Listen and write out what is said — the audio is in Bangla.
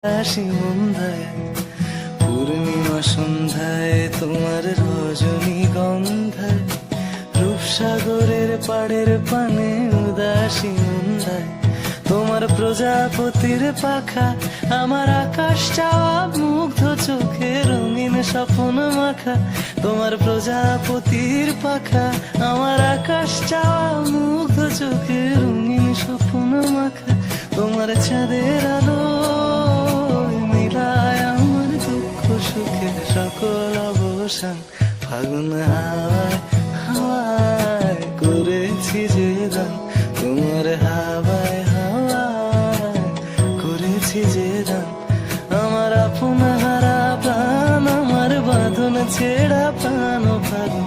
হাসি মন্দায় পূর্ণিমা সন্ধ্যায় তোমার রজনীগন্ধায় রূপসাগরের পাড়ের পানে উদাসী মন্দায় তোমার প্রজাপতির পাখা আমার আকাশ চাওয়া মুগ্ধ চোখে রঙিন স্বপ্ন মাখা তোমার প্রজাপতির পাখা আমার আকাশ চাওয়া মুগ্ধ চোখে রঙিন স্বপ্ন মাখা তোমার চাঁদের আলো মিলায় আমার দুঃখ সুখের সকল অবসান ফাগুন হাওয়ায় হাওয়ায় করেছি যে দান তোমার হাওয়ায় হাওয়ায় করেছি যে দান আমার আপন হারা প্রাণ আমার বাঁধন ছেঁড়া প্রাণ ফাগুন